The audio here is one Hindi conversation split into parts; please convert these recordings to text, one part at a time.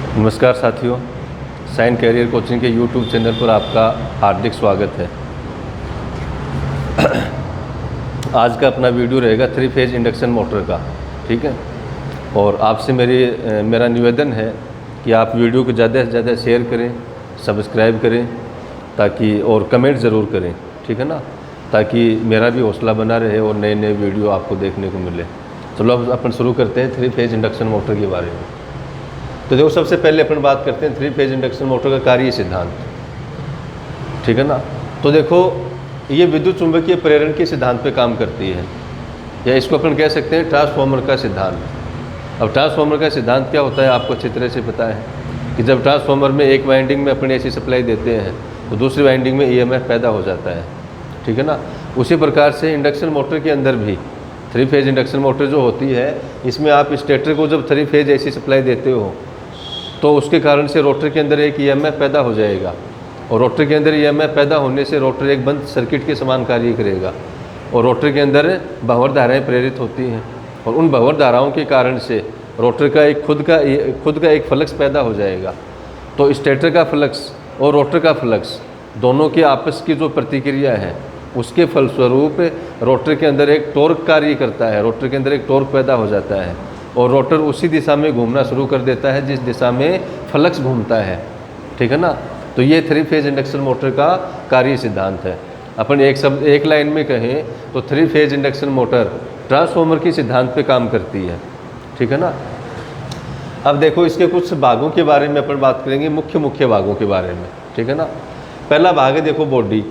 नमस्कार साथियों, साइन कैरियर कोचिंग के यूट्यूब चैनल पर आपका हार्दिक स्वागत है। आज का अपना वीडियो रहेगा 3 फेज इंडक्शन मोटर का, ठीक है। और आपसे मेरा निवेदन है कि आप वीडियो को ज़्यादा से ज़्यादा शेयर करें, सब्सक्राइब करें ताकि और कमेंट ज़रूर करें, ठीक है ना, ताकि मेरा भी हौसला बना रहे और नए नए वीडियो आपको देखने को मिले। चलो अब अपन शुरू करते हैं 3 फेज इंडक्शन मोटर के बारे में। तो देखो, सबसे पहले अपन बात करते हैं 3 फेज इंडक्शन मोटर का कार्य सिद्धांत, ठीक है ना। तो देखो, ये विद्युत चुंबकीय प्रेरण के सिद्धांत पे काम करती है, या इसको अपन कह सकते हैं ट्रांसफॉर्मर का सिद्धांत। अब ट्रांसफॉर्मर का सिद्धांत क्या होता है आपको अच्छी तरह से पता है कि जब ट्रांसफॉर्मर में एक वाइंडिंग में अपन एसी सप्लाई देते हैं तो दूसरी वाइंडिंग में ईएमएफ पैदा हो जाता है, ठीक है ना। उसी प्रकार से इंडक्शन मोटर के अंदर भी 3 फेज इंडक्शन मोटर जो होती है, इसमें आप स्टेटर को जब 3 फेज एसी सप्लाई देते हो तो उसके कारण से रोटर के अंदर एक ईएमएफ पैदा हो जाएगा, और रोटर के अंदर ईएमएफ पैदा होने से रोटर एक बंद सर्किट के समान कार्य करेगा, और रोटर के अंदर भंवर धाराएं प्रेरित होती हैं, और उन भंवर धाराओं के कारण से रोटर का एक खुद का एक फ्लक्स पैदा हो जाएगा। तो स्टेटर का फ्लक्स और रोटर का फ्लक्स दोनों के आपस की जो प्रतिक्रिया है, उसके फलस्वरूप रोटर के अंदर एक टॉर्क कार्य करता है, रोटर के अंदर एक टॉर्क पैदा हो जाता है, और रोटर उसी दिशा में घूमना शुरू कर देता है जिस दिशा में फ्लक्स घूमता है, ठीक है ना। तो ये 3 फेज इंडक्शन मोटर का कार्य सिद्धांत है। अपन एक लाइन में कहें तो 3 फेज इंडक्शन मोटर ट्रांसफॉर्मर के सिद्धांत पे काम करती है, ठीक है ना। अब देखो, इसके कुछ भागों के बारे में अपन बात करेंगे, मुख्य भागों के बारे में, ठीक है ना। पहला भाग है देखो बॉडी।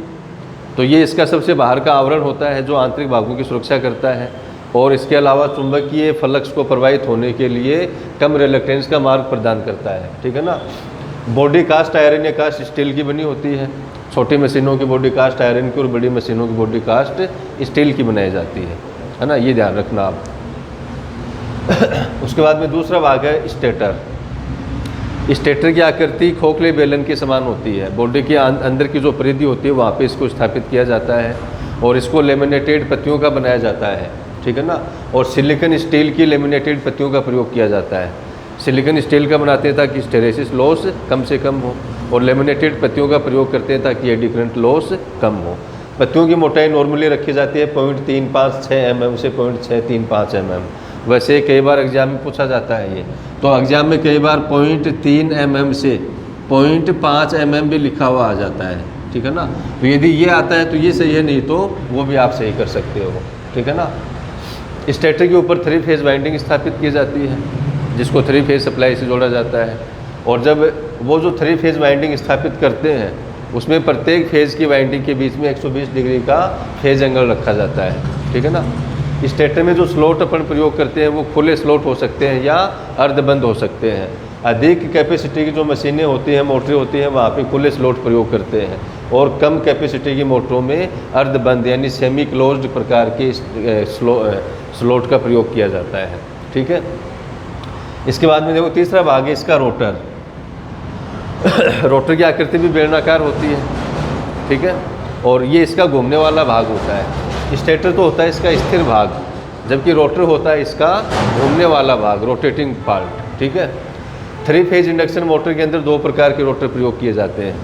तो ये इसका सबसे बाहर का आवरण होता है जो आंतरिक भागों की सुरक्षा करता है, और इसके अलावा चुंबकीय फ्लक्स को प्रवाहित होने के लिए कम रिलक्टेंस का मार्ग प्रदान करता है, ठीक है ना। बॉडी कास्ट आयरन या कास्ट स्टील की बनी होती है। छोटी मशीनों की बॉडी कास्ट आयरन की और बड़ी मशीनों की बॉडी कास्ट स्टील की बनाई जाती है ना, ये ध्यान रखना आप। उसके बाद में दूसरा भाग है स्टेटर। स्टेटर की आकृति खोखले बेलन के समान होती है। बॉडी के अंदर की जो परिधि होती है वहाँ पे इसको स्थापित किया जाता है, और इसको लेमिनेटेड पत्तियों का बनाया जाता है, ठीक है ना। और सिलिकॉन स्टील की लेमिनेटेड पत्तियों का प्रयोग किया जाता है। सिलिकॉन स्टील का बनाते हैं ताकि हिस्टैरिसीस लॉस कम से कम हो, और लेमिनेटेड पत्तियों का प्रयोग करते हैं ताकि एडी करंट लॉस कम हो। पत्तियों की मोटाई नॉर्मली रखी जाती है 0.356 mm से 0.635 mm। वैसे कई बार एग्जाम में पूछा जाता है ये, तो एग्जाम में कई बार 0.3 mm से 0.5 mm भी लिखा हुआ आ जाता है, ठीक है ना। तो यदि ये आता है तो ये सही है, नहीं तो वो भी आप सही कर सकते हो, ठीक है ना। स्टेटर के ऊपर 3 फेज वाइंडिंग स्थापित की जाती है जिसको 3 फेज सप्लाई से जोड़ा जाता है, और जब वो जो 3 फेज वाइंडिंग स्थापित करते हैं उसमें प्रत्येक फेज की वाइंडिंग के बीच में 120 डिग्री का फेज एंगल रखा जाता है, ठीक है ना। स्टेटर में जो स्लॉट अपन प्रयोग करते हैं वो खुले स्लॉट हो सकते हैं या अर्धबंद हो सकते हैं। अधिक कैपेसिटी की जो मशीनें होती हैं, मोटरें होती हैं, वहाँ पे खुले स्लॉट प्रयोग करते हैं, और कम कैपेसिटी की मोटरों में अर्धबंद यानी सेमी क्लोज्ड प्रकार के स्लॉट का प्रयोग किया जाता है, ठीक है। इसके बाद में देखो तीसरा भाग है इसका रोटर। रोटर की आकृति भी बेलनाकार होती है, ठीक है, और ये इसका घूमने वाला भाग होता है। स्टेटर तो होता है इसका स्थिर भाग, जबकि रोटर होता है इसका घूमने वाला भाग, रोटेटिंग पार्ट, ठीक है। 3 फेज इंडक्शन मोटर के अंदर 2 प्रकार के रोटर प्रयोग किए जाते हैं।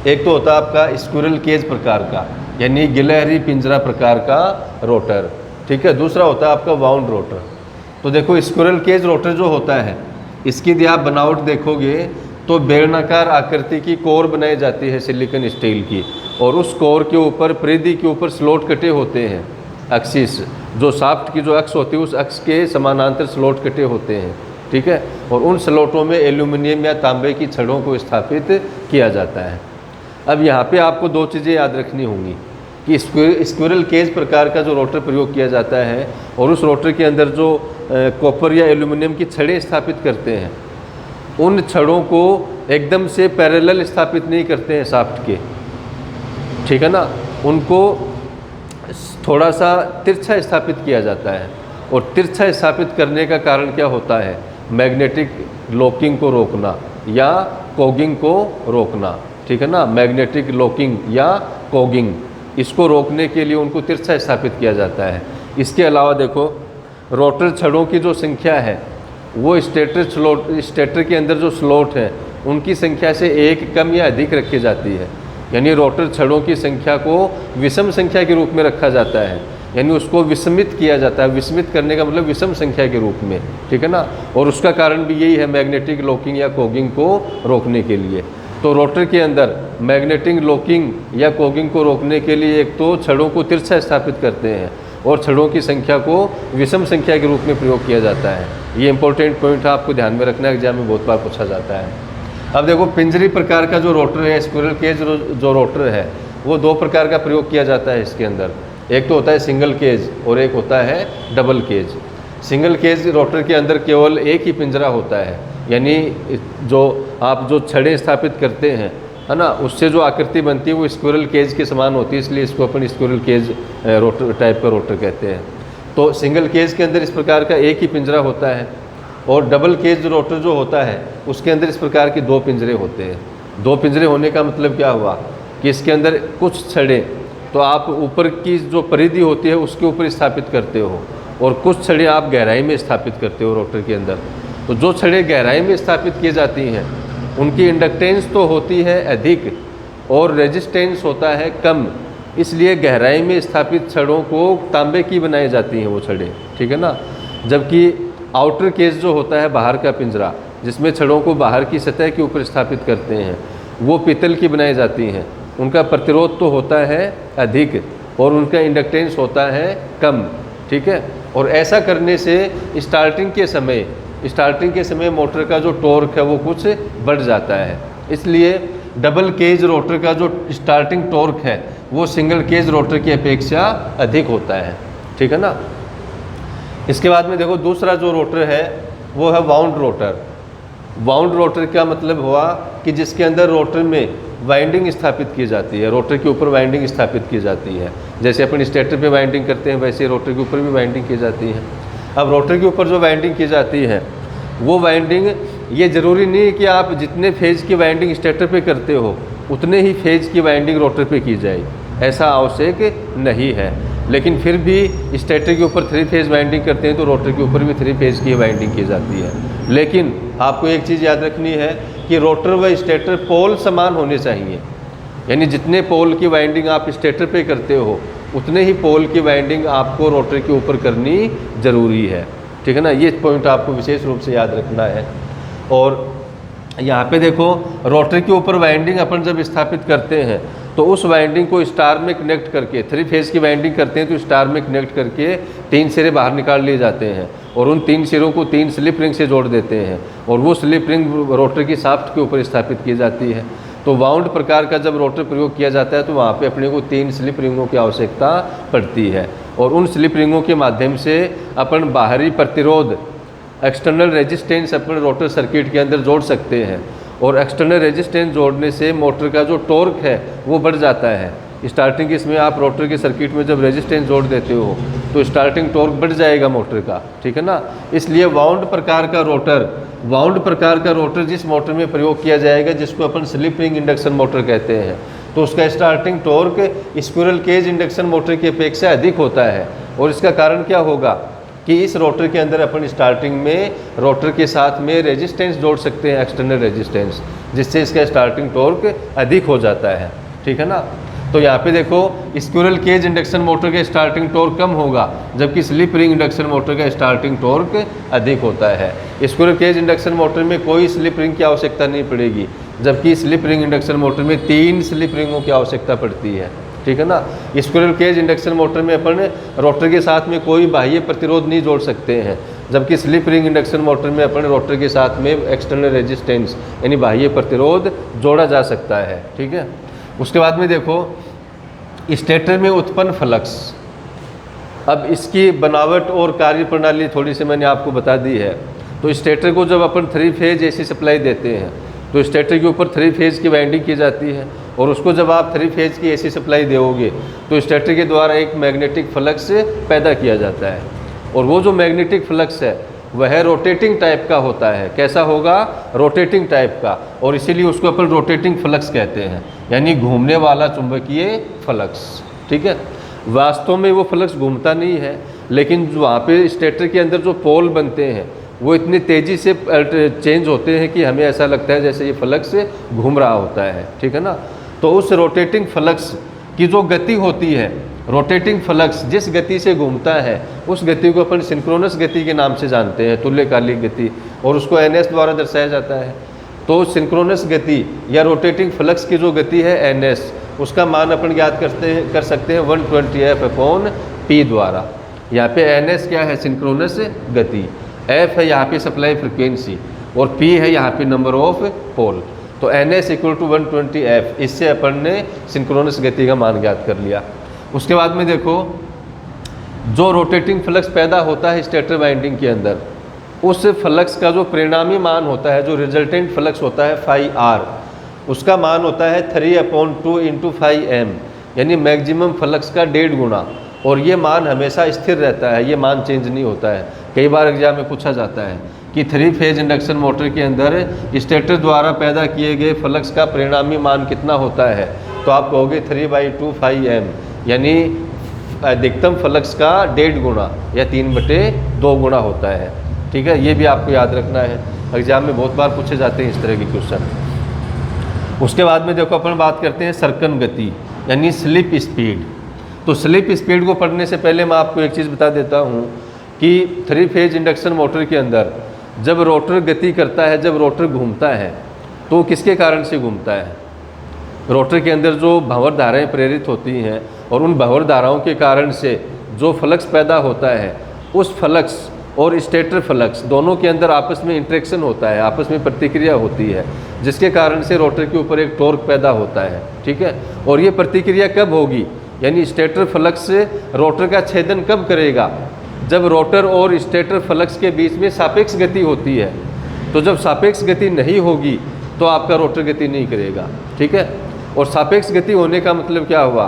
एक तो होता है आपका स्क्विरल केज प्रकार का, यानी गिलहरी पिंजरा प्रकार का रोटर, ठीक है। दूसरा होता है आपका वाउंड रोटर। तो देखो, स्क्विरल केज रोटर जो होता है, इसकी यदि आप बनावट देखोगे तो बेलनाकार आकृति की कोर बनाई जाती है सिलिकॉन स्टील की, और उस कोर के ऊपर परिधि के ऊपर स्लॉट कटे होते हैं। एक्सिस जो शाफ्ट की जो अक्ष होती है उस अक्ष के समानांतर स्लॉट कटे होते हैं, ठीक है, और उन स्लॉटों में एल्यूमिनियम या तांबे की छड़ों को स्थापित किया जाता है। अब यहाँ पे आपको 2 चीज़ें याद रखनी होंगी कि स्क्विरल केज प्रकार का जो रोटर प्रयोग किया जाता है, और उस रोटर के अंदर जो कॉपर या एल्यूमिनियम की छड़ें स्थापित करते हैं, उन छड़ों को एकदम से पैरेलल स्थापित नहीं करते हैं शाफ्ट के, ठीक है ना। उनको थोड़ा सा तिरछा स्थापित किया जाता है, और तिरछा स्थापित करने का कारण क्या होता है? मैग्नेटिक लॉकिंग को रोकना या कॉगिंग को रोकना, ठीक है ना। मैग्नेटिक लॉकिंग या कॉगिंग, इसको रोकने के लिए उनको तिरछा स्थापित किया जाता है। इसके अलावा देखो, रोटर छड़ों की जो संख्या है वो स्टेटर के अंदर जो स्लॉट हैं उनकी संख्या से एक कम या अधिक रखी जाती है। यानी रोटर छड़ों की संख्या को विषम संख्या के रूप में रखा जाता है, यानी उसको विषमित किया जाता है। विषमित करने का मतलब विषम संख्या के रूप में, ठीक है ना। और उसका कारण भी यही है, मैग्नेटिक लॉकिंग या कोगिंग को रोकने के लिए। तो रोटर के अंदर मैग्नेटिक लॉकिंग या कोगिंग को रोकने के लिए एक तो छड़ों को तिरछा स्थापित करते हैं और छड़ों की संख्या को विषम संख्या के रूप में प्रयोग किया जाता है। ये इंपॉर्टेंट पॉइंट आपको ध्यान में रखना है, एग्जाम में बहुत बार पूछा जाता है। अब देखो पिंजरी प्रकार का जो रोटर है, स्क्विरल केज जो रोटर है, वो दो प्रकार का प्रयोग किया जाता है इसके अंदर। एक तो होता है सिंगल केज और एक होता है double cage. Single cage rotor के अंदर केवल एक ही पिंजरा होता है, यानी जो आप जो छड़ें स्थापित करते हैं, है ना, उससे जो आकृति बनती है वो स्क्विरल केज के समान होती है, इसलिए इसको अपन स्क्विरल केज रोटर टाइप का रोटर कहते हैं। तो सिंगल केज के अंदर इस प्रकार का एक ही पिंजरा होता है, और डबल केज रोटर जो होता है उसके अंदर इस प्रकार के दो पिंजरे होते हैं। दो पिंजरे होने का मतलब क्या हुआ कि इसके अंदर कुछ छड़ें तो आप ऊपर की जो परिधि होती है उसके ऊपर स्थापित करते हो, और कुछ छड़ें आप गहराई में स्थापित करते हो रोटर के अंदर। तो जो छड़ें गहराई में स्थापित की जाती हैं उनकी इंडक्टेंस तो होती है अधिक और रेजिस्टेंस होता है कम, इसलिए गहराई में स्थापित छड़ों को तांबे की बनाई जाती हैं वो छड़ें, ठीक है ना। जबकि आउटर केज जो होता है, बाहर का पिंजरा जिसमें छड़ों को बाहर की सतह के ऊपर स्थापित करते हैं, वो पीतल की बनाई जाती हैं। उनका प्रतिरोध तो होता है अधिक और उनका इंडक्टेंस होता है कम, ठीक है। और ऐसा करने से स्टार्टिंग के समय मोटर का जो टॉर्क है वो कुछ बढ़ जाता है। इसलिए डबल केज रोटर का जो स्टार्टिंग टॉर्क है वो सिंगल केज रोटर की अपेक्षा अधिक होता है, ठीक है ना। इसके बाद में देखो दूसरा जो रोटर है वो है वाउंड रोटर। वाउंड रोटर का मतलब हुआ कि जिसके अंदर रोटर में वाइंडिंग स्थापित की जाती है, रोटर के ऊपर वाइंडिंग स्थापित की जाती है। जैसे अपन स्टेटर पे वाइंडिंग करते हैं वैसे रोटर के ऊपर भी वाइंडिंग की जाती है। अब रोटर के ऊपर जो वाइंडिंग की जाती है वो वाइंडिंग, ये ज़रूरी नहीं है कि आप जितने फेज की वाइंडिंग स्टेटर पे करते हो उतने ही फेज की वाइंडिंग रोटर पे की जाए, ऐसा आवश्यक नहीं है। लेकिन फिर भी स्टेटर के ऊपर 3 फेज वाइंडिंग करते हैं तो रोटर के ऊपर भी 3 फेज की वाइंडिंग की जाती है। लेकिन आपको एक चीज़ याद रखनी है कि रोटर व स्टेटर पोल समान होने चाहिए, यानी जितने पोल की वाइंडिंग आप स्टेटर पे करते हो उतने ही पोल की वाइंडिंग आपको रोटर के ऊपर करनी ज़रूरी है, ठीक है ना। ये पॉइंट आपको विशेष रूप से याद रखना है। और यहाँ पे देखो रोटर के ऊपर वाइंडिंग अपन जब स्थापित करते हैं तो उस वाइंडिंग को स्टार में कनेक्ट करके, 3 फेज की वाइंडिंग करते हैं तो स्टार में कनेक्ट करके 3 सिरे बाहर निकाल लिए जाते हैं और उन 3 सिरों को 3 स्लिप रिंग से जोड़ देते हैं और वो स्लिप रिंग रोटर की शाफ्ट के ऊपर स्थापित की जाती है। तो वाउंड प्रकार का जब रोटर प्रयोग किया जाता है तो वहाँ पे अपने को 3 स्लिप रिंगों की आवश्यकता पड़ती है, और उन स्लिप रिंगों के माध्यम से अपन बाहरी प्रतिरोध, एक्सटर्नल रेजिस्टेंस अपने रोटर सर्किट के अंदर जोड़ सकते हैं, और एक्सटर्नल रेजिस्टेंस जोड़ने से मोटर का जो टॉर्क है वो बढ़ जाता है। स्टार्टिंग इसमें आप रोटर के सर्किट में जब रेजिस्टेंस जोड़ देते हो तो स्टार्टिंग टॉर्क बढ़ जाएगा मोटर का, ठीक है ना। इसलिए वाउंड प्रकार का रोटर जिस मोटर में प्रयोग किया जाएगा, जिसको अपन स्लिप रिंग इंडक्शन मोटर कहते हैं, तो उसका starting torque squirrel cage induction motor की अपेक्षा अधिक होता है। और इसका कारण क्या होगा कि इस रोटर के अंदर अपन स्टार्टिंग में रोटर के साथ में रेजिस्टेंस जोड़ सकते हैं, एक्सटर्नल रेजिस्टेंस, जिससे इसका स्टार्टिंग टॉर्क अधिक हो जाता है, ठीक है ना। तो यहाँ पे देखो स्क्विरल केज इंडक्शन मोटर का स्टार्टिंग टॉर्क कम होगा, जबकि स्लिप रिंग इंडक्शन मोटर का स्टार्टिंग टॉर्क अधिक होता है। स्क्विरल केज इंडक्शन मोटर में कोई स्लिप रिंग की आवश्यकता नहीं पड़ेगी, जबकि स्लिप रिंग इंडक्शन मोटर में 3 स्लिप रिंगों की आवश्यकता पड़ती है, ठीक है ना। स्क्विरल केज इंडक्शन मोटर में अपन रोटर के साथ में कोई बाह्य प्रतिरोध नहीं जोड़ सकते हैं, जबकि स्लिप रिंग इंडक्शन मोटर में अपन रोटर के साथ में एक्सटर्नल रेजिस्टेंस यानी बाह्य प्रतिरोध जोड़ा जा सकता है, ठीक है। उसके बाद में देखो स्टेटर में उत्पन्न फ्लक्स। अब इसकी बनावट और कार्यप्रणाली थोड़ी सी मैंने आपको बता दी है। तो स्टेटर को जब अपन 3 फेज एसी सप्लाई देते हैं तो स्टेटर के ऊपर 3 फेज की वाइंडिंग की जाती है, और उसको जब आप 3 फेज की एसी सप्लाई दोगे तो स्टेटर के द्वारा एक मैग्नेटिक फ्लक्स पैदा किया जाता है, और वो जो मैग्नेटिक फ्लक्स है वह रोटेटिंग टाइप का होता है। कैसा होगा? रोटेटिंग टाइप का, और इसीलिए उसको अपन रोटेटिंग फ्लक्स कहते हैं, यानी घूमने वाला चुंबकीय फ्लक्स, ठीक है। वास्तव में वो फ्लक्स घूमता नहीं है, लेकिन वहाँ पे स्टेटर के अंदर जो पोल बनते हैं वो इतनी तेज़ी से चेंज होते हैं कि हमें ऐसा लगता है जैसे ये फ्लक्स घूम रहा होता है, ठीक है ना। तो उस रोटेटिंग फ्लक्स की जो गति होती है, रोटेटिंग फ्लक्स जिस गति से घूमता है उस गति को अपन सिंक्रोनस गति के नाम से जानते हैं, तुल्यकालिक गति, और उसको ns द्वारा दर्शाया जाता है। तो सिंक्रोनस गति या रोटेटिंग फ्लक्स की जो गति है ns, उसका मान अपन ज्ञात कर सकते हैं 120f/p द्वारा। यहाँ पे ns क्या है, सिंक्रोनस गति, f है यहाँ पे सप्लाई फ्रिक्वेंसी, और p है यहाँ पे नंबर ऑफ पोल। तो ns = 120f, इससे अपन ने सिंक्रोनस गति का मान ज्ञात कर लिया। उसके बाद में देखो, जो रोटेटिंग फ्लक्स पैदा होता है स्टेटर वाइंडिंग के अंदर, उस फ्लक्स का जो परिणामी मान होता है, जो रिजल्टेंट फ्लक्स होता है φr, उसका मान होता है 3/2 × φm, यानी मैक्सिमम फ्लक्स का 1.5 गुना। और ये मान हमेशा स्थिर रहता है, ये मान चेंज नहीं होता है। कई बार एग्जाम में पूछा जाता है कि 3 फेज इंडक्शन मोटर के अंदर स्टेटर द्वारा पैदा किए गए फ्लक्स का परिणामी मान कितना होता है, तो आप कहोगे 3/2 φm, यानी अधिकतम फ्लक्स का 1.5 गुना या 3/2 गुना होता है, ठीक है। ये भी आपको याद रखना है, एग्जाम में बहुत बार पूछे जाते हैं इस तरह के क्वेश्चन। उसके बाद में देखो अपन बात करते हैं सर्कन गति, यानी स्लिप स्पीड। तो स्लिप स्पीड को पढ़ने से पहले मैं आपको एक चीज़ बता देता हूँ कि 3 फेज इंडक्शन मोटर के अंदर जब रोटर गति करता है, जब रोटर घूमता है, तो किसके कारण से घूमता है, रोटर के अंदर जो भंवर धाराएँ प्रेरित होती हैं, और उन भंवर धाराओं के कारण से जो फ्लक्स पैदा होता है, उस फ्लक्स और स्टेटर फ्लक्स दोनों के अंदर आपस में इंटरेक्शन होता है, आपस में प्रतिक्रिया होती है, जिसके कारण से रोटर के ऊपर एक टॉर्क पैदा होता है, ठीक है। और ये प्रतिक्रिया कब होगी, यानी स्टेटर फ्लक्स से रोटर का छेदन कब करेगा, जब रोटर और स्टेटर फ्लक्स के बीच में सापेक्ष गति होती है। तो जब सापेक्ष गति नहीं होगी तो आपका रोटर गति नहीं करेगा, ठीक है। और सापेक्ष गति होने का मतलब क्या हुआ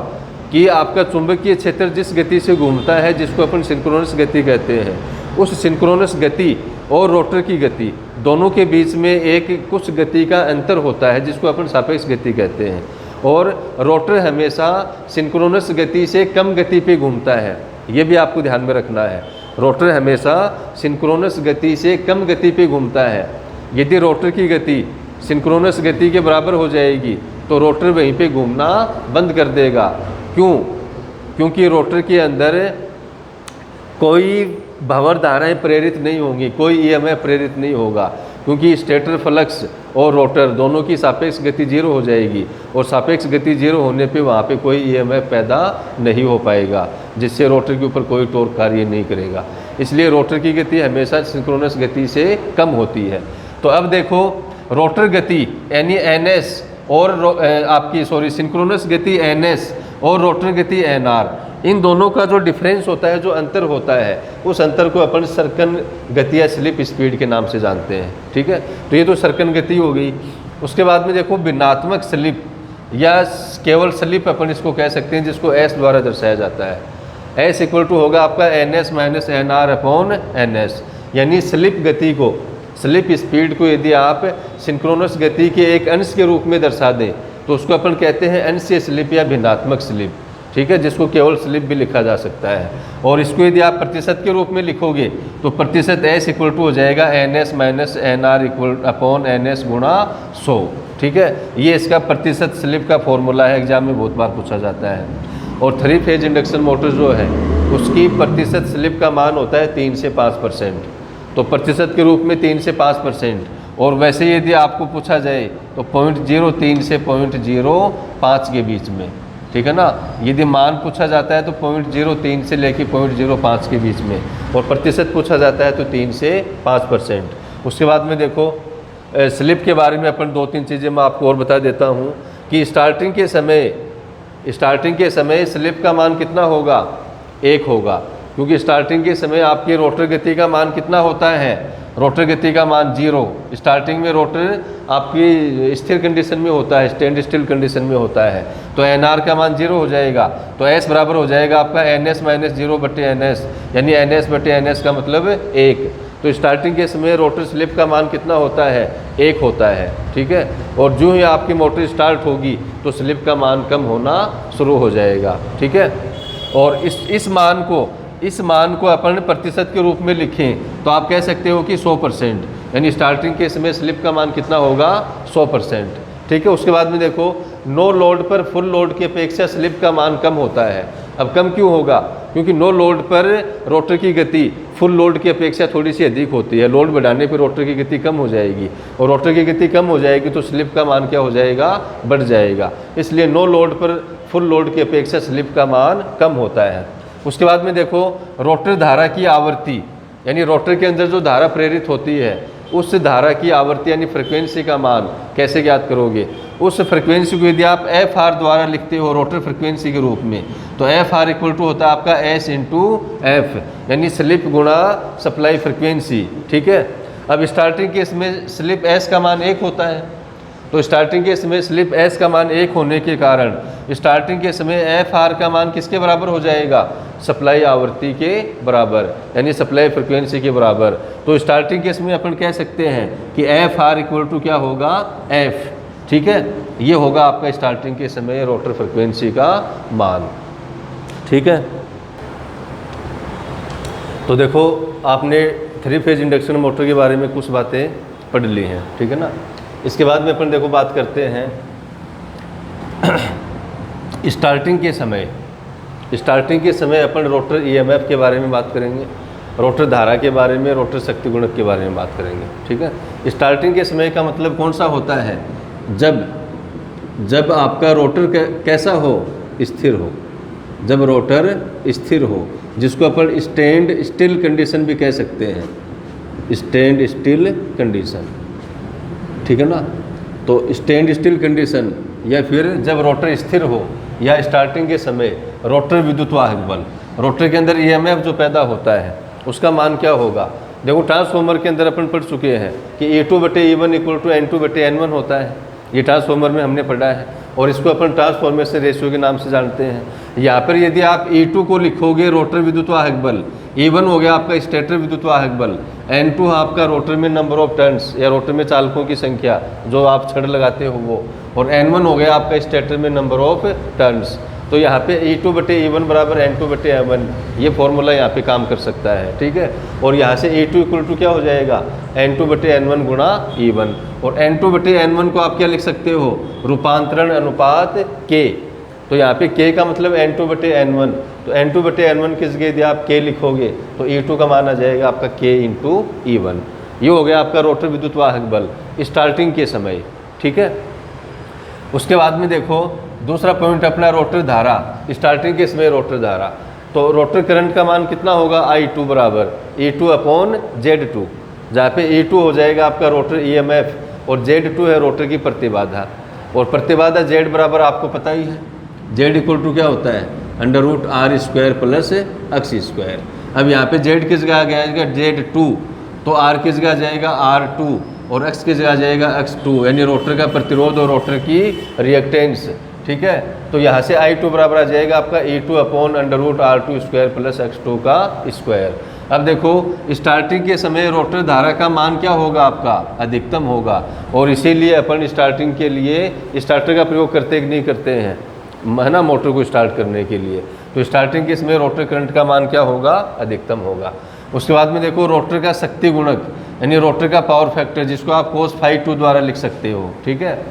कि आपका चुंबकीय क्षेत्र जिस गति से घूमता है, जिसको अपन सिंक्रोनस गति कहते हैं, उस सिंक्रोनस गति और रोटर की गति दोनों के बीच में एक कुछ गति का अंतर होता है, जिसको अपन सापेक्ष गति कहते हैं। और रोटर हमेशा सिंक्रोनस गति से कम गति पे घूमता है, ये भी आपको ध्यान में रखना है। रोटर हमेशा सिंक्रोनस गति से कम गति पे घूमता है। यदि रोटर की गति सिंक्रोनस गति के बराबर हो जाएगी तो रोटर वहीं पे घूमना बंद कर देगा। क्यों? क्योंकि रोटर के अंदर कोई भंवर धाराएँ प्रेरित नहीं होंगी, कोई ईएमएफ प्रेरित नहीं होगा, क्योंकि स्टेटर फ्लक्स और रोटर दोनों की सापेक्ष गति 0 हो जाएगी, और सापेक्ष गति 0 होने पे वहाँ पे कोई ईएमएफ पैदा नहीं हो पाएगा, जिससे रोटर के ऊपर कोई टॉर्क कार्य नहीं करेगा। इसलिए रोटर की गति हमेशा सिंक्रोनस गति से कम होती है। तो अब देखो, रोटर गति यानी ns और सिंक्रोनस गति ns और रोटर गति nr, इन दोनों का जो डिफरेंस होता है, जो अंतर होता है, उस अंतर को अपन सर्कन गति या स्लिप स्पीड के नाम से जानते हैं, ठीक है। तो ये तो सर्कन गति हो गई। उसके बाद में देखो, भिन्नात्मक स्लिप या केवल स्लिप अपन इसको कह सकते हैं, जिसको s द्वारा दर्शाया जाता है। s = होगा आपका ns - nr/ns, यानी स्लिप गति को, स्लिप स्पीड को यदि आप सिंक्रोनस गति के एक अंश के रूप में दर्शा दें तो उसको अपन कहते हैं अंशीय स्लिप या भिन्नात्मक स्लिप, ठीक है, जिसको केवल स्लिप भी लिखा जा सकता है। और इसको यदि आप प्रतिशत के रूप में लिखोगे तो प्रतिशत s = हो जाएगा ns - nr/ns × 100, ठीक है। ये इसका प्रतिशत स्लिप का फॉर्मूला है, एग्जाम में बहुत बार पूछा जाता है। और 3 फेज इंडक्शन मोटर जो है उसकी प्रतिशत स्लिप का मान होता है 3 से 5%, तो प्रतिशत के रूप में 3 से 5%। और वैसे यदि आपको पूछा जाए तो 0.03 से 0.05 के बीच में, ठीक है ना। यदि मान पूछा जाता है तो 0.03 से लेकर 0.05 के बीच में, और प्रतिशत पूछा जाता है तो 3 से 5%। उसके बाद में देखो, स्लिप के बारे में अपन 2-3 चीज़ें मैं आपको और बता देता हूँ कि स्टार्टिंग के समय स्लिप का मान कितना होगा, 1 होगा, क्योंकि स्टार्टिंग के समय आपकी रोटर गति का मान कितना होता है, रोटर गति का मान 0। स्टार्टिंग में रोटर आपकी स्थिर कंडीशन में होता है, स्टैंड स्टिल कंडीशन में होता है, तो nr का मान 0 हो जाएगा। तो s बराबर हो जाएगा आपका ns - 0/ns, यानी ns/ns का मतलब 1। तो स्टार्टिंग के समय रोटर स्लिप का मान कितना होता है, 1 होता है, ठीक है। और जो ही आपकी मोटर स्टार्ट होगी तो स्लिप का मान कम होना शुरू हो जाएगा, ठीक है। और इस मान को इस मान को अपन प्रतिशत के रूप में लिखें तो आप कह सकते हो कि 100%, यानी स्टार्टिंग के समय स्लिप का मान कितना होगा 100%। ठीक है, उसके बाद में देखो नो लोड पर फुल लोड की अपेक्षा स्लिप का मान कम होता है। अब कम क्यों होगा? क्योंकि नो लोड पर रोटर की गति फुल लोड की अपेक्षा थोड़ी सी अधिक होती है। लोड बढ़ाने पर रोटर की गति कम हो जाएगी, और रोटर की गति कम हो जाएगी तो स्लिप का मान क्या हो जाएगा? बढ़ जाएगा। इसलिए नो लोड पर फुल लोड की अपेक्षा स्लिप का मान कम होता है। उसके बाद में देखो रोटर धारा की आवृत्ति, यानी रोटर के अंदर जो धारा प्रेरित होती है उस धारा की आवृत्ति यानी फ्रिक्वेंसी का मान कैसे ज्ञात करोगे? उस फ्रिक्वेंसी को यदि आप एफ आर द्वारा लिखते हो रोटर फ्रिक्वेंसी के रूप में, तो एफ आर इक्वल टू होता है आपका एस इंटू एफ, यानी स्लिप गुणा सप्लाई फ्रिक्वेंसी। ठीक है, अब स्टार्टिंग केस में स्लिप एस का मान 1 होता है, तो स्टार्टिंग के समय स्लिप एस का मान 1 होने के कारण स्टार्टिंग के समय एफ आर का मान किसके बराबर हो जाएगा? सप्लाई आवृत्ति के बराबर, यानी सप्लाई फ्रिक्वेंसी के बराबर। तो स्टार्टिंग के समय अपन कह सकते हैं कि एफ आर इक्वल टू क्या होगा? एफ। ठीक है, ये होगा आपका स्टार्टिंग के समय रोटर फ्रिक्वेंसी का मान। ठीक है, तो देखो आपने 3 फेज इंडक्शन मोटर के बारे में कुछ बातें पढ़ ली हैं। ठीक है ना, इसके बाद में अपन देखो बात करते हैं स्टार्टिंग के समय अपन रोटर ईएमएफ के बारे में बात करेंगे, रोटर धारा के बारे में, रोटर शक्ति गुणक के बारे में बात करेंगे। ठीक है, स्टार्टिंग के समय का मतलब कौन सा होता है? जब आपका रोटर कैसा हो? स्थिर हो। जब रोटर स्थिर हो, जिसको अपन स्टैंड स्टिल कंडीशन भी कह सकते हैं, स्टैंड स्टिल कंडीशन। ठीक है ना, तो स्टैंड स्टिल कंडीशन, या फिर जब रोटर स्थिर हो, या स्टार्टिंग के समय रोटर विद्युत वाहक बल, रोटर के अंदर ईएमएफ जो पैदा होता है उसका मान क्या होगा? देखो ट्रांसफॉर्मर के अंदर अपन पढ़ चुके हैं कि E2/E1 इक्वल टू N2/N1 होता है। ये ट्रांसफॉर्मर में हमने पढ़ा है, और इसको अपन ट्रांसफॉर्मेशन रेशियो के नाम से जानते हैं। यहाँ पर यदि आप E2 को लिखोगे रोटर विद्युत वाहक बल, E1 हो गया आपका स्टेटर विद्युत वाहक बल, N2 आपका रोटर में नंबर ऑफ टर्न्स या रोटर में चालकों की संख्या जो आप छड़ लगाते हो वो, और N1 हो गया आपका स्टेटर में नंबर ऑफ टर्न्स। तो यहाँ पे E2/E1 बराबर N2/N1, ये फॉर्मूला यहाँ पे काम कर सकता है। ठीक है, और यहाँ से E2 इक्वल टू क्या हो जाएगा? N2/N1 गुणा E1, और N2/N1 को आप क्या लिख सकते हो? रूपांतरण अनुपात K। तो यहाँ पे K का मतलब N2/N1, तो N2/N1 की जगह यदि आप K लिखोगे तो E2 का मान आ जाएगा आपका K इंटू E1। ये हो गया आपका रोटर विद्युत वाहक बल स्टार्टिंग के समय। ठीक है, उसके बाद में देखो दूसरा पॉइंट अपना रोटर धारा, स्टार्टिंग के समय रोटर धारा। तो रोटर करंट का मान कितना होगा? I2 बराबर E2/Z2, जहाँ पे E2 हो जाएगा आपका रोटर EMF और Z2 है रोटर की प्रतिबाधा, और प्रतिबाधा Z बराबर आपको पता ही है, Z इक्वल टू क्या होता है? √R² plus x²। अब यहाँ पे Z किस जगह आ जाएगा? Z2, तो R किस जगह आ जाएगा? R2, और X किस जगह आ जाएगा? X2, यानी रोटर का प्रतिरोध और रोटर की रिएक्टेंस। ठीक है, तो यहाँ से I2 बराबर आ जाएगा आपका E2/√R2² प्लस x2 का स्क्वायर। अब देखो स्टार्टिंग के समय रोटर धारा का मान क्या होगा? आपका अधिकतम होगा, और इसीलिए अपन स्टार्टिंग के लिए स्टार्टर का प्रयोग करते कि नहीं करते हैं, है ना, मोटर को स्टार्ट करने के लिए। तो स्टार्टिंग के समय रोटर करंट का मान क्या होगा? अधिकतम होगा। उसके बाद में देखो रोटर का शक्ति गुणक, यानी रोटर का पावर फैक्टर, जिसको आप cos φ2 द्वारा लिख सकते हो। ठीक है,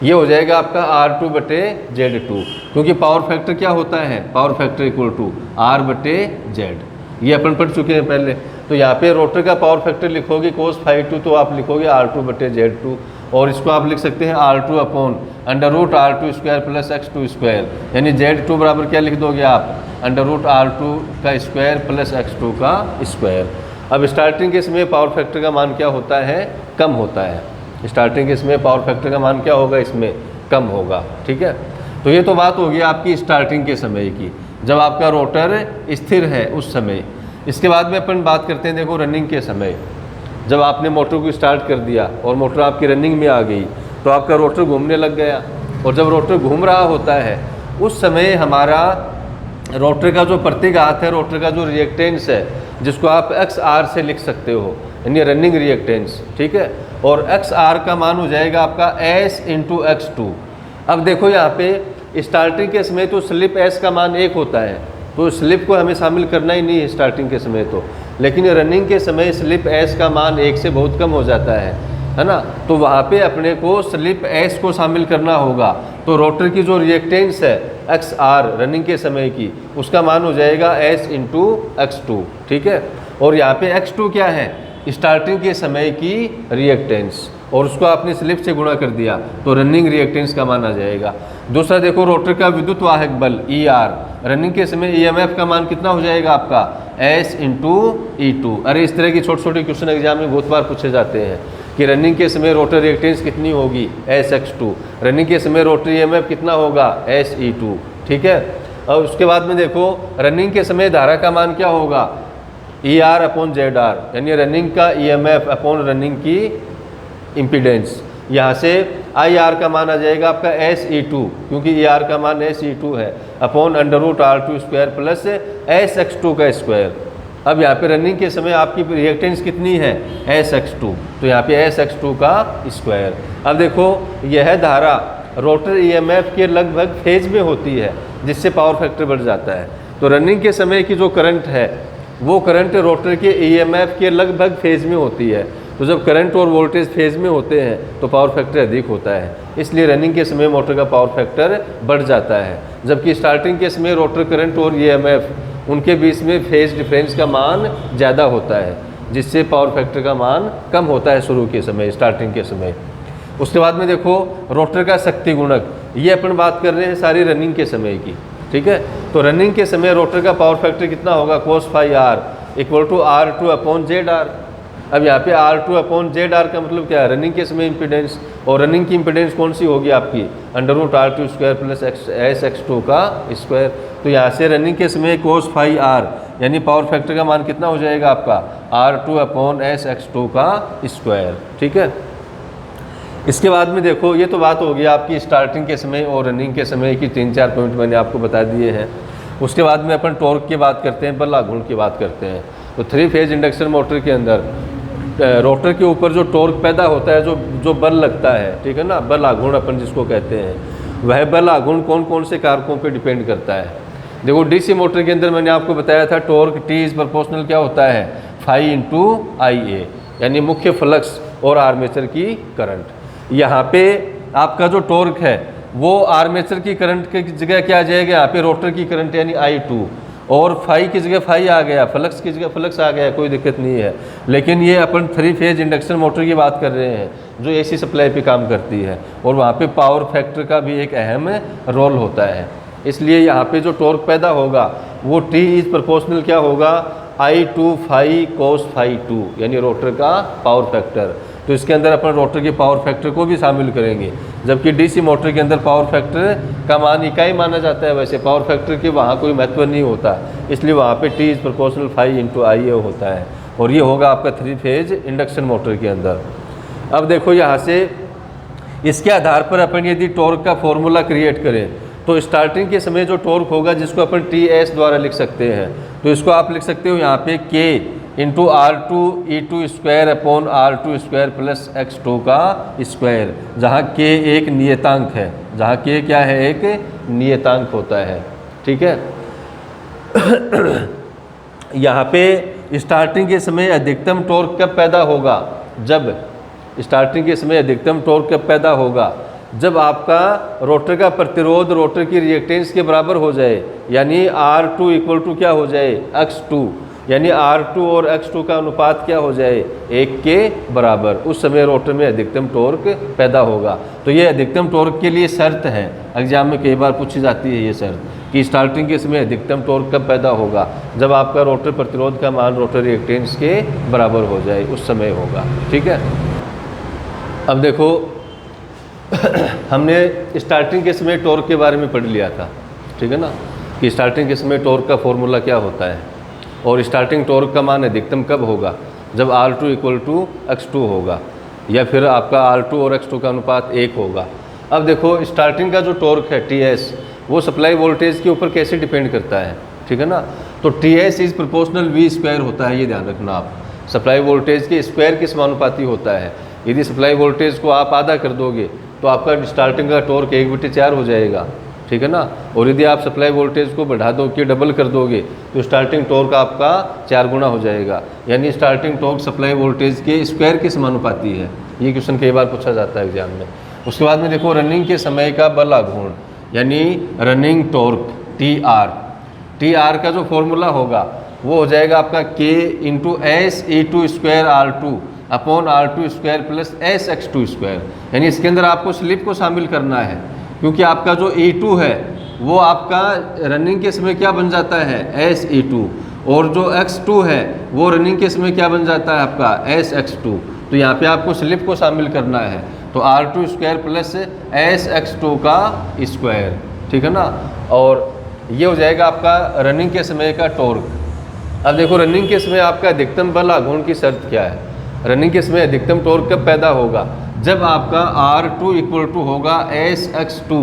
ये हो जाएगा आपका R2/Z2, क्योंकि पावर फैक्टर क्या होता है? Power factor equal to R/Z, ये अपन पढ़ चुके हैं पहले। तो यहाँ पे रोटर का पावर फैक्टर लिखोगे cos φ2, तो आप लिखोगे R2/Z2, और इसको आप लिख सकते हैं R2/√R2² प्लस x2², यानी Z2 बराबर क्या लिख दोगे आप? √R2² प्लस x2 का स्क्वायर। अब स्टार्टिंग के समय पावर फैक्टर का मान क्या होता है? कम होता है। स्टार्टिंग के समय पावर फैक्टर का मान क्या होगा? इसमें कम होगा। ठीक है, तो ये तो बात होगी आपकी स्टार्टिंग के समय की, जब आपका रोटर स्थिर है उस समय। इसके बाद में अपन बात करते हैं देखो रनिंग के समय, जब आपने मोटर को स्टार्ट कर दिया और मोटर आपकी रनिंग में आ गई, तो आपका रोटर घूमने लग गया, और जब रोटर घूम रहा होता है उस समय हमारा रोटर का जो प्रतिघात है, रोटर का जो रिएक्टेंस है, जिसको आप XR से लिख सकते हो, यानी रनिंग रिएक्टेंस। ठीक है, और XR का मान हो जाएगा आपका S इंटू X2। अब देखो यहाँ पे स्टार्टिंग के समय तो स्लिप S का मान 1 होता है, तो स्लिप को हमें शामिल करना ही नहीं है स्टार्टिंग के समय तो, लेकिन रनिंग के समय स्लिप एस का मान 1 से बहुत कम हो जाता है ना, तो वहाँ पे अपने को स्लिप एस को शामिल करना होगा। तो रोटर की जो रिएक्टेंस है एक्स आर रनिंग के समय की, उसका मान हो जाएगा एस इंटू x2, ठीक है। और यहाँ पे x2 क्या है, स्टार्टिंग के समय की रिएक्टेंस, और उसको आपने स्लिप से गुणा कर दिया तो रनिंग रिएक्टेंस का मान आ जाएगा। दूसरा देखो रोटर का विद्युत वाहक बल ई आर, रनिंग के समय ईएमएफ का मान कितना हो जाएगा आपका एस इंटू ई2। अरे इस तरह की छोटे छोटे क्वेश्चन एग्जाम में बहुत बार पूछे जाते हैं कि रनिंग के समय रोटर रिएक्टेंस कितनी होगी एस x2, रनिंग के समय रोटर ईएमएफ कितना होगा एस ई2, ठीक है। और उसके बाद में देखो रनिंग के समय धारा का मान क्या होगा E R upon Z R, यानी रनिंग का ईएमएफ अपॉन रनिंग की इम्पीडेंस। यहाँ से आई आर का मान आ जाएगा आपका एस ई2, क्योंकि ई आर का मान एस ई2 है, upon √r2 square plus S x2 का स्क्वायर। अब यहाँ पे रनिंग के समय आपकी रिएक्टेंस कितनी है एस x2, तो यहाँ पे एस x2 का स्क्वायर। अब देखो यह धारा रोटर ईएमएफ के लगभग फेज में होती है, जिससे पावर फैक्टर बढ़ जाता है। तो रनिंग के समय की जो करंट है वो करंट रोटर के ईएमएफ के लगभग फेज में होती है। तो जब करंट और वोल्टेज फेज में होते हैं तो पावर फैक्टर अधिक होता है, इसलिए रनिंग के समय मोटर का पावर फैक्टर बढ़ जाता है। जबकि स्टार्टिंग के समय रोटर करंट और ईएमएफ उनके बीच में फेज डिफरेंस का मान ज़्यादा होता है, जिससे पावर फैक्टर का मान कम होता है शुरू के समय, स्टार्टिंग के समय। उसके बाद में देखो रोटर का शक्ति गुणक, ये अपन बात कर रहे हैं सारी रनिंग के समय की, ठीक है। तो रनिंग के समय रोटर का पावर फैक्टर कितना होगा cos phi r equal to R2 upon Z R. अब यहाँ पे R2 अपॉन जेड आर का मतलब क्या है, रनिंग के समय इम्पीडेंस, और रनिंग की इम्पीडेंस कौन सी होगी आपकी √r2 square plus S x2 का स्क्वायर। तो यहाँ से रनिंग के समय cos phi r यानी पावर फैक्टर का मान कितना हो जाएगा आपका R2 अपॉन एस x2 का स्क्वायर, ठीक है। इसके बाद में देखो ये तो बात हो गई आपकी स्टार्टिंग के समय और रनिंग के समय की, 3-4 पॉइंट मैंने आपको बता दिए हैं। उसके बाद में अपन टॉर्क की बात करते हैं, बल आघूर्ण की बात करते हैं। तो 3 फेज इंडक्शन मोटर के अंदर रोटर के ऊपर जो टॉर्क पैदा होता है, जो बल लगता है, ठीक है ना, बल आघूर्ण अपन जिसको कहते हैं, वह बल आघूर्ण कौन कौन से कारकों पे डिपेंड करता है। देखो डीसी मोटर के अंदर मैंने आपको बताया था टॉर्क T इज प्रोपोर्शनल क्या होता है फाई इंटू IA, यानी मुख्य फ्लक्स और आर्मेचर की करंट। यहाँ पे आपका जो टॉर्क है वो आर्मेचर की करंट की जगह क्या आ जाएगा, यहाँ पे रोटर की करंट यानी I2, और फाई की जगह फाई आ गया, फ्लक्स की जगह फ्लक्स आ गया, कोई दिक्कत नहीं है। लेकिन ये अपन 3 फेज इंडक्शन मोटर की बात कर रहे हैं जो AC सप्लाई पे काम करती है, और वहाँ पे पावर फैक्टर का भी एक अहम रोल होता है। इसलिए यहाँ पे जो टॉर्क पैदा होगा वो T इज प्रोपोर्शनल क्या होगा I2 फाई cos phi 2, यानी रोटर का पावर फैक्टर। तो इसके अंदर अपन रोटर के पावर फैक्टर को भी शामिल करेंगे, जबकि डीसी मोटर के अंदर पावर फैक्टर का मान इकाई माना जाता है। वैसे पावर फैक्टर के वहाँ कोई महत्व नहीं होता, इसलिए वहाँ पे T is proportional phi into IA होता है, और ये होगा आपका 3 फेज इंडक्शन मोटर के अंदर। अब देखो यहाँ से इसके आधार पर अपन यदि टॉर्क का फॉर्मूला क्रिएट करें तो स्टार्टिंग के समय जो टॉर्क होगा जिसको अपन TS द्वारा लिख सकते हैं, तो इसको आप लिख सकते हो यहाँ पे K into R2 E2 square upon R2 square plus X2 का स्क्वायर, जहाँ K एक नियतांक है, जहाँ K क्या है एक नियतांक होता है, ठीक है। यहाँ पे स्टार्टिंग के समय अधिकतम टॉर्क कब पैदा होगा, जब स्टार्टिंग के समय अधिकतम टॉर्क कब पैदा होगा, जब आपका रोटर का प्रतिरोध रोटर की रिएक्टेंस के बराबर हो जाए, यानी R2 इक्वल टू क्या हो जाए X2, यानी R2 और X2 का अनुपात क्या हो जाए 1 के बराबर, उस समय रोटर में अधिकतम टॉर्क पैदा होगा। तो ये अधिकतम टॉर्क के लिए शर्त है, एग्जाम में कई बार पूछी जाती है ये शर्त कि स्टार्टिंग के समय अधिकतम टॉर्क कब पैदा होगा, जब आपका रोटर प्रतिरोध का मान रोटर रिएक्टेंस के बराबर हो जाए, उस समय होगा, ठीक है। अब देखो हमने स्टार्टिंग के समय टॉर्क के बारे में पढ़ लिया था, ठीक है ना, कि स्टार्टिंग के समय टॉर्क का फॉर्मूला क्या होता है, और स्टार्टिंग टॉर्क का मान अधिकतम कब होगा, जब R2 इक्वल टू X2 होगा, या फिर आपका R2 और X2 का अनुपात 1 होगा। अब देखो स्टार्टिंग का जो टॉर्क है TS वो सप्लाई वोल्टेज के ऊपर कैसे डिपेंड करता है, ठीक है ना। तो TS is proportional V square होता है, ये ध्यान रखना आप, सप्लाई वोल्टेज के स्क्वायर के समानुपाती होता है। यदि सप्लाई वोल्टेज को आप आधा कर दोगे तो आपका स्टार्टिंग का टॉर्क 1/4 हो जाएगा, ठीक है ना। और यदि आप सप्लाई वोल्टेज को बढ़ा दो कि डबल कर दोगे तो स्टार्टिंग टॉर्क आपका 4 गुना हो जाएगा, यानी स्टार्टिंग टॉर्क सप्लाई वोल्टेज के स्क्वायर के समानुपाती है। ये क्वेश्चन कई बार पूछा जाता है एग्जाम में। उसके बाद में देखो रनिंग के समय का बल आघूर्ण, यानी रनिंग टॉर्क टी आर का जो फॉर्मूला होगा वो हो जाएगा आपका K into S E2 square R2 upon R2 square plus S X2 square. यानी इसके अंदर आपको स्लिप को शामिल करना है, क्योंकि आपका जो E2 है वो आपका रनिंग के समय क्या बन जाता है एस E2, और जो X2 है वो रनिंग के समय क्या बन जाता है आपका एस X2। तो यहाँ पे आपको स्लिप को शामिल करना है, तो R2 square plus S X2 का स्क्वायर, ठीक है ना। और ये हो जाएगा आपका रनिंग के समय का टॉर्क। अब देखो रनिंग के समय आपका अधिकतम बल आघूर्ण की शर्त क्या है। रनिंग के समय अधिकतम टॉर्क कब पैदा होगा, जब आपका R2 इक्वल टू होगा एस X2,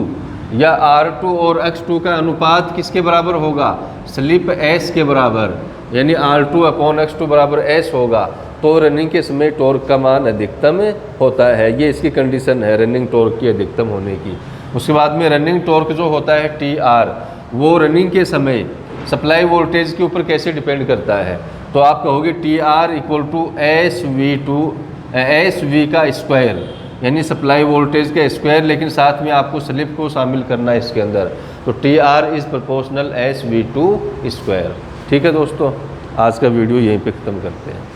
या R2 और X2 का अनुपात किसके बराबर होगा, स्लिप S के बराबर, यानी R2 अपॉन X2 बराबर S होगा, तो रनिंग के समय टॉर्क का मान अधिकतम होता है। ये इसकी कंडीशन है रनिंग टॉर्क की अधिकतम होने की। उसके बाद में रनिंग टॉर्क जो होता है TR, वो रनिंग के समय सप्लाई वोल्टेज के ऊपर कैसे डिपेंड करता है, तो आप कहोगे TR इक्वल टू SV का स्क्वायर, यानी सप्लाई वोल्टेज का स्क्वायर, लेकिन साथ में आपको स्लिप को शामिल करना है इसके अंदर, तो TR is proportional SV2 square. ठीक है दोस्तों, आज का वीडियो यहीं पे ख़त्म करते हैं।